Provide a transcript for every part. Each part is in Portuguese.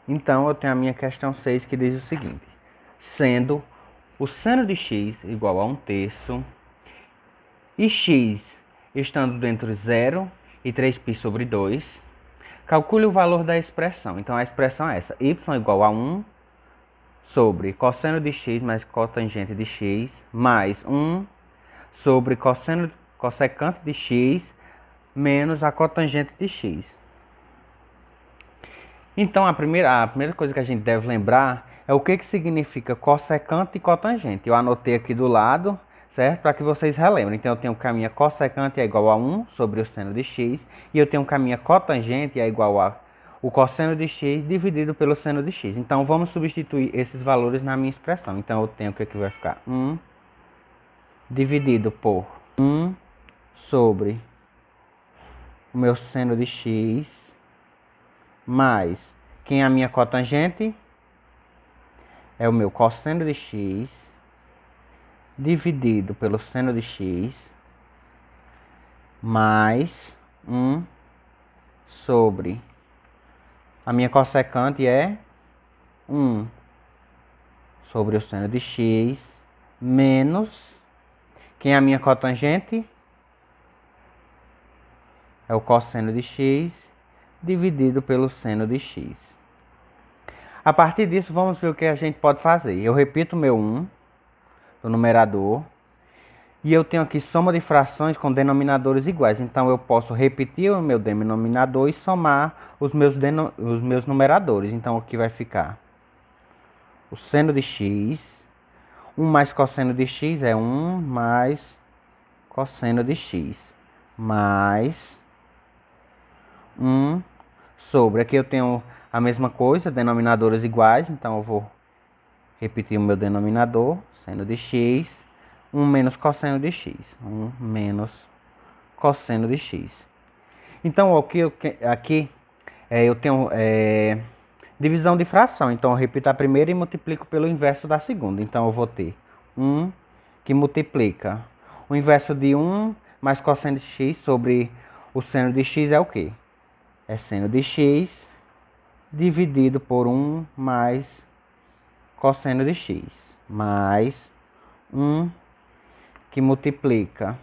Então, eu tenho a minha questão 6 que diz o seguinte: sendo o seno de x igual a 1/3 e x estando dentro de 0 e 3π sobre 2, calcule o valor da expressão. Então, a expressão é essa: y igual a 1 sobre cosseno de x mais cotangente de x, mais 1 sobre cossecante de x menos a cotangente de x. Então, a primeira coisa que a gente deve lembrar é o que significa cossecante e cotangente. Eu anotei aqui do lado, certo? Para que vocês relembrem. Então, eu tenho que a minha cossecante é igual a 1 sobre o seno de x, e eu tenho que a minha cotangente é igual a o cosseno de x dividido pelo seno de x. Então, vamos substituir esses valores na minha expressão. Então, eu tenho que aqui vai ficar 1 dividido por 1 sobre o meu seno de x, mais quem é a minha cotangente é o meu cosseno de x dividido pelo seno de x, mais 1 sobre a minha cossecante é 1 sobre o seno de x, menos quem é a minha cotangente é o cosseno de x dividido pelo seno de x. A partir disso, vamos ver o que a gente pode fazer. Eu repito o meu 1 do numerador, e eu tenho aqui soma de frações com denominadores iguais. Então, eu posso repetir o meu denominador e somar os meus numeradores. Então, aqui vai ficar o seno de x. 1 mais cosseno de x é 1 mais cosseno de x. Mais 1 sobre. Aqui eu tenho a mesma coisa, denominadores iguais. Então, eu vou repetir o meu denominador, seno de x. 1 menos cosseno de x. 1 menos cosseno de x. Então, aqui eu tenho divisão de fração. Então, eu repito a primeira e multiplico pelo inverso da segunda. Então, eu vou ter 1 que multiplica o inverso de 1 mais cosseno de x sobre o seno de x é o quê? É seno de x dividido por 1 mais cosseno de x. Mais 1 que multiplica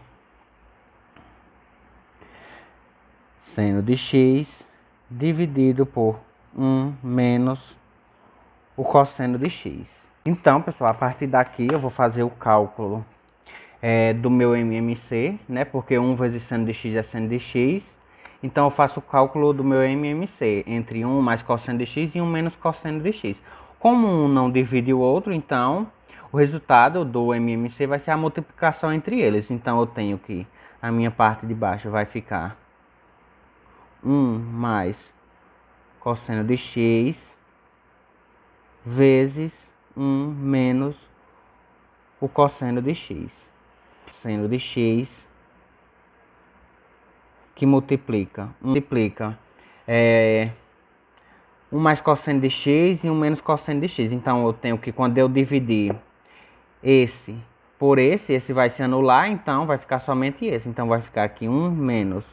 seno de x dividido por 1 menos o cosseno de x. Então, pessoal, a partir daqui eu vou fazer o cálculo do meu MMC, né? Porque 1 vezes seno de x é seno de x. Então, eu faço o cálculo do meu MMC entre 1 mais cosseno de x e 1 menos cosseno de x. Como um não divide o outro, então o resultado do MMC vai ser a multiplicação entre eles. Então, eu tenho que a minha parte de baixo vai ficar 1 mais cosseno de x vezes 1 menos o cosseno de x. Cosseno de x que multiplica 1 mais cosseno de x e 1 menos cosseno de x. Então, eu tenho que, quando eu dividir esse por esse vai se anular, então vai ficar somente esse. Então, vai ficar aqui 1 menos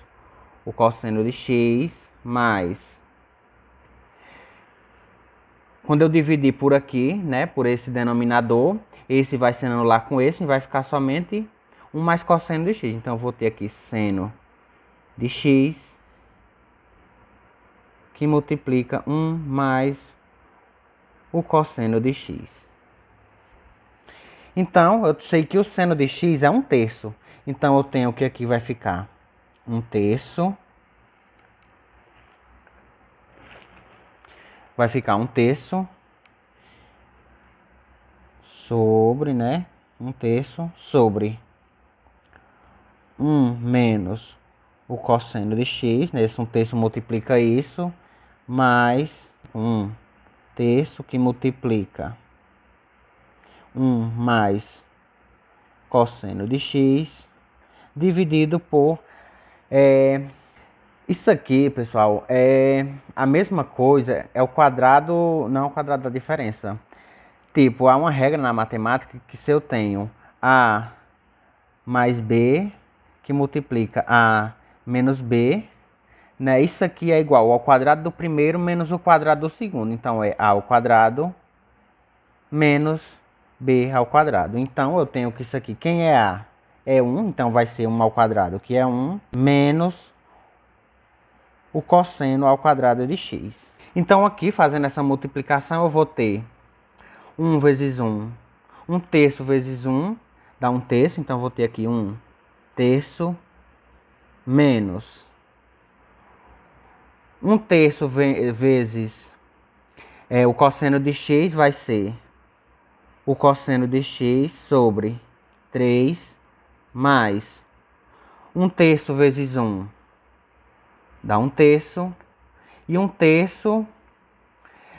o cosseno de x, mais... Quando eu dividir por aqui, né, por esse denominador, esse vai se anular com esse e vai ficar somente 1 mais cosseno de x. Então, eu vou ter aqui seno de x que multiplica 1 mais o cosseno de x. Então, eu sei que o seno de x é 1/3. Então, eu tenho que aqui vai ficar 1/3. Vai ficar 1/3 sobre, né? 1/3 sobre 1 menos o cosseno de x, né? Esse 1/3 multiplica isso, mais 1/3 que multiplica 1 mais cosseno de x, dividido por... isso aqui, pessoal, é a mesma coisa, é o quadrado, não o quadrado da diferença. Tipo, há uma regra na matemática que se eu tenho a mais b, que multiplica a menos b, né? Isso aqui é igual ao quadrado do primeiro menos o quadrado do segundo. Então, é a ao quadrado menos b ao quadrado. Então, eu tenho que isso aqui, quem é a? É 1, então vai ser 1 ao quadrado, que é 1, menos o cosseno ao quadrado de x. Então, aqui, fazendo essa multiplicação, eu vou ter 1 vezes 1, 1 terço vezes 1, dá 1 terço, então eu vou ter aqui 1 terço menos 1 terço vezes o cosseno de x vai ser o cosseno de x sobre 3 mais 1 terço vezes 1 dá 1 terço. E 1 terço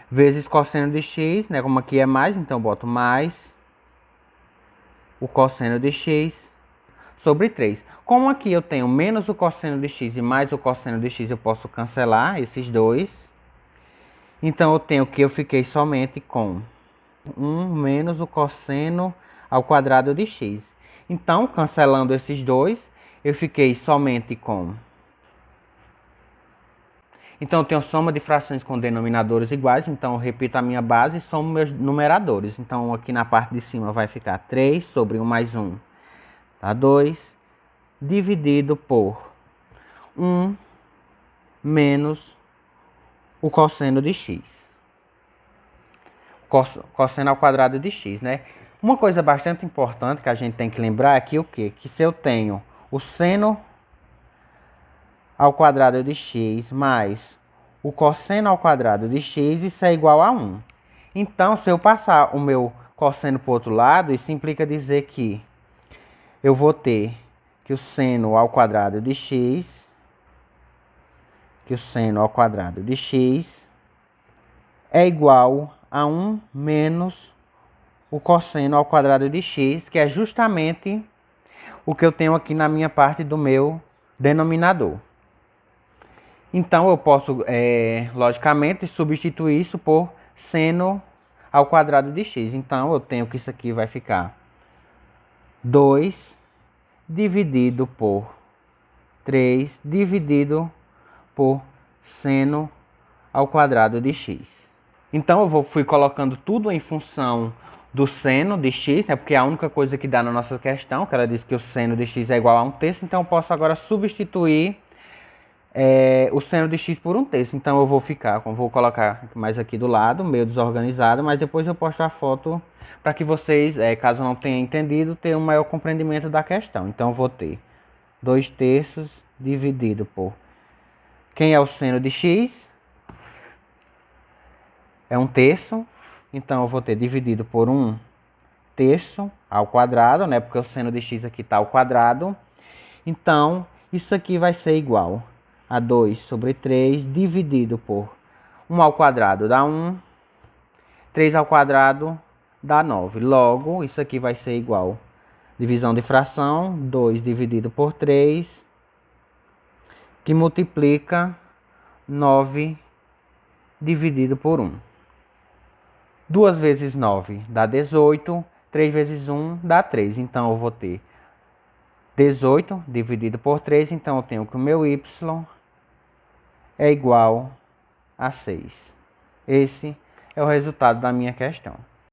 vezes cosseno de x, né? Como aqui é mais, então eu boto mais o cosseno de x sobre 3. Como aqui eu tenho menos o cosseno de x e mais o cosseno de x, eu posso cancelar esses dois. Então eu tenho que eu fiquei somente com 1 menos o cosseno ao quadrado de x. Então, cancelando esses dois, eu fiquei somente com... Então, eu tenho soma de frações com denominadores iguais. Então, eu repito a minha base e somo meus numeradores. Então, aqui na parte de cima vai ficar 3 sobre 1 mais 1, tá? 2, dividido por 1 menos o cosseno de x. Cosseno ao quadrado de x, né? Uma coisa bastante importante que a gente tem que lembrar é que o quê? Que se eu tenho o seno ao quadrado de x mais o cosseno ao quadrado de x, isso é igual a 1. Então, se eu passar o meu cosseno para o outro lado, isso implica dizer que eu vou ter que o seno ao quadrado de x, é igual a 1 menos o cosseno ao quadrado de x, que é justamente o que eu tenho aqui na minha parte do meu denominador. Então, eu posso, logicamente, substituir isso por seno ao quadrado de x. Então, eu tenho que isso aqui vai ficar 2 dividido por 3 dividido por seno ao quadrado de x. Então, fui colocando tudo em função do seno de x, né, porque é a única coisa que dá na nossa questão, que ela diz que o seno de x é igual a 1 terço. Então, eu posso agora substituir o seno de x por 1 terço. Então eu vou colocar mais aqui do lado, meio desorganizado, mas depois eu posto a foto para que vocês, caso não tenham entendido, tenham um maior compreendimento da questão. Então eu vou ter 2 terços dividido por... Quem é o seno de x? É 1 terço. Então eu vou ter dividido por 1 terço ao quadrado, né? Porque o seno de x aqui está ao quadrado. Então isso aqui vai ser igual a 2 sobre 3 dividido por 1 ao quadrado dá 1, 3 ao quadrado dá 9. Logo, isso aqui vai ser igual, divisão de fração, 2 dividido por 3, que multiplica 9 dividido por 1. 2 vezes 9 dá 18, 3 vezes 1 dá 3. Então, eu vou ter 18 dividido por 3, então eu tenho que o meu y é igual a 6. Esse é o resultado da minha questão.